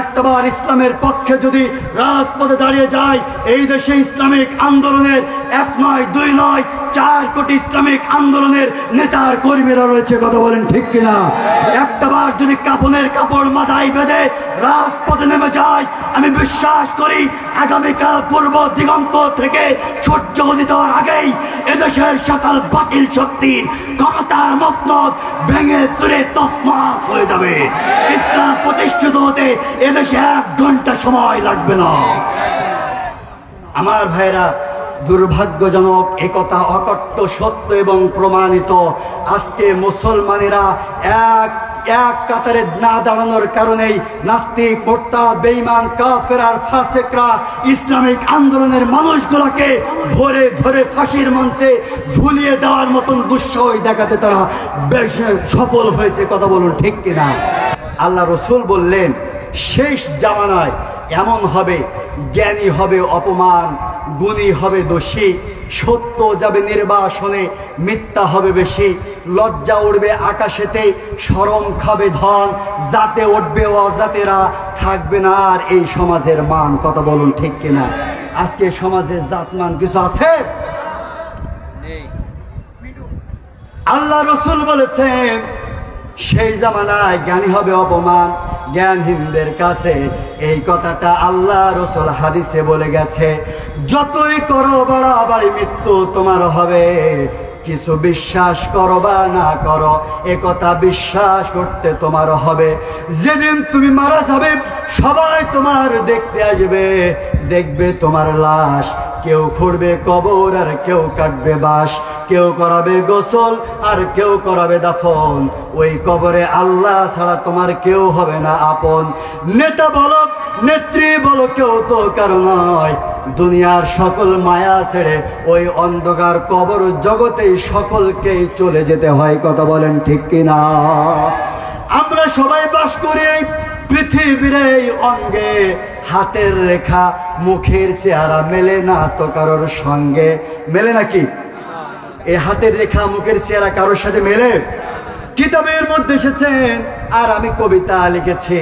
একটাবার ইসলামের পক্ষে যদি রাজপথে দাঁড়িয়ে যায়, এই দেশে ইসলামিক আন্দোলনের 1 নয় 2 নয় 4 কোটি ইসলামিক আন্দোলনের নেতার কর্মীরা রয়েছে। কথা বলেন ঠিক কিনা? একটাবার যদি কাফনের কাপড় মাথায় বেঁধে রাজপথে নেমে যায়, আমি বিশ্বাস করি আগামীকাল পূর্ব দিগন্ত থেকে সূর্য উদিত হওয়ার আগেই এদেশের সকল বাতিল শক্তির ক্ষমতার মসনদ ভেঙে চুরে তছনছ হয়ে যাবে। ইসলাম প্রতিষ্ঠিত হতে এদেশে 1 ঘন্টা সময় লাগবে না। আমার ভাইরা, দুর্ভাগ্যজনক একথা অকট্ট সত্য এবং প্রমাণিত। আজকে মুসলমানেরা এক কাতারে না দাঁড়ানোর কারণেই নাস্তিক, মুরতাদ, বেঈমান, কাফের আর ফাসিকরা ইসলামিক আন্দোলনের মানুষগুলোকে ধরে ধরে ফাঁসির মঞ্চে ঝুলিয়ে দেওয়ার মতন দুঃসাহস দেখাতে তারা বেশ সফল হয়েছে। কথা বলুন ঠিক কিনা? আল্লাহ রসুল বললেন, শেষ জামানায় এমন হবে, জ্ঞানী হবে অপমান, গুণী হবে দোষী, সত্য যাবে নির্বাসনে, মিথ্যা হবে বেশি, লজ্জা উঠবে আকাশেতে, শরম খাবে ধন, জাতে উঠবে অজাতেরা, থাকবে না আর এই সমাজের মান। কথা বলুন ঠিক কিনা? আজকে সমাজের জাতমান কিছু আছে? আল্লাহ রসুল বলেছেন, সেই জামানায় জ্ঞানী হবে অপমান, জ্ঞানহীনদের কাছে। এই কথাটা আল্লাহ রসুল হাদিসে বলে গেছে। যতই করো বাড়াবাড়ি, মৃত্যু তোমার হবে। কিছু বিশ্বাস করো বা না করো, এ কথা বিশ্বাস করতে তোমার হবে। যেদিন তুমি মারা যাবে, সবাই তোমার দেখতে আসবে, দেখবে তোমার লাশ। কেউ খুঁড়বে কবর আর কেউ কাটবে বাঁশ, কেউ করাবে গোসল আর কেউ করাবে দাফন। ওই কবরে আল্লাহ ছাড়া তোমার কেউ হবে না আপন। নেতা বলো, নেত্রী বলো, কেউ তো কারো নয়। দুনিয়ার সকল মায়া ছেড়ে ওই অন্ধকার কবর জগতেই সকলকেই চলে যেতে হয়। কথা বলেন ঠিক কিনা? আমরা সবাই বাস করি পৃথিবীর এই অঙ্গে। হাতের রেখা, মুখের চেহারা মেলে না তো কারোর সঙ্গে। মেলে নাকি? এই হাতের রেখা, মুখের চেহারা কারোর সাথে মেলে? কিতাবের মধ্যে এসেছেন, আর আমি কবিতা লিখেছি,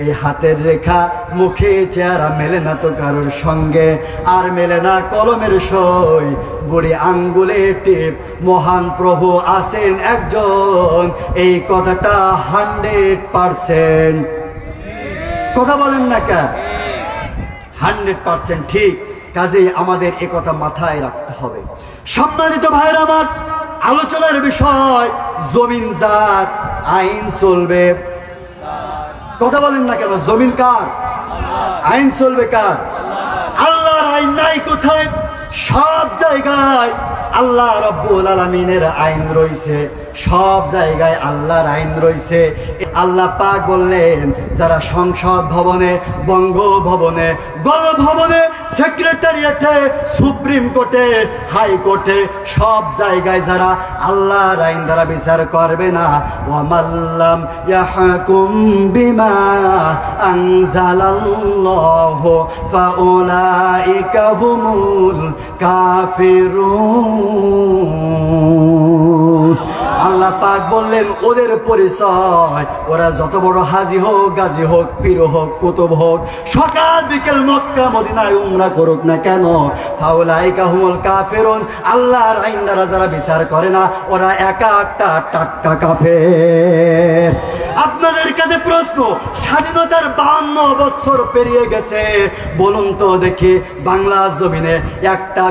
এই হাতের রেখা, মুখে চেহারা মেলে না তো কারোর সঙ্গে। আর মেলে না কলমের সই, বুড়ি আঙ্গুলে টিপ। মহান প্রভু আছেন একজন, এই কথাটা 100%। কথা বলেন না কেন? 100% ঠিক। কাজেই আমাদের এ কথা মাথায় রাখতে হবে। সম্মানিত ভাইরা আমার, আলোচনার বিষয় জমিন যার, আইন চলবে। কথা বলেন না কেন? জমিন কার? আইন চলবে কার? আল্লাহর আইন নাই কোথায়? সব জায়গায় আল্লাহ রাব্বুল আলামিনের আইন রয়েছে। সব জায়গায় আল্লাহর আইন রয়েছে। আল্লাহ পাক বললেন, যারা সংসদ ভবনে, বঙ্গভবনে, গণভবনে, সেক্রেটারিয়েটে, সুপ্রিম কোর্টে, হাইকোর্টে, সব জায়গায় যারা আল্লাহর আইন দ্বারা বিচার করবে না, ওয়ামাল্লাম ইয়াহকুম বিমা আনজালাল্লাহু ফাউলাইকা হুমুল কাফিরুন। আল্লাহ পাক বললেন, ওদের পরিচয়, ওরা যত বড় হাজি হোক, গাজী হোক, পীর হোক, কুতুব হোক, সকাল বিকেল মক্কা মদিনায় উমরা করুক না কেন, ফাউলাইকা হুমুল কাফিরুন। আল্লাহর আইন দ্বারা যারা বিচার করে না, ওরা একা একটা টাটকা কাফের। আপনাদের কাছে প্রশ্ন, স্বাধীনতার 52 বছর পেরিয়ে গেছে, বলুন তো দেখি বাংলা জমিনে একটা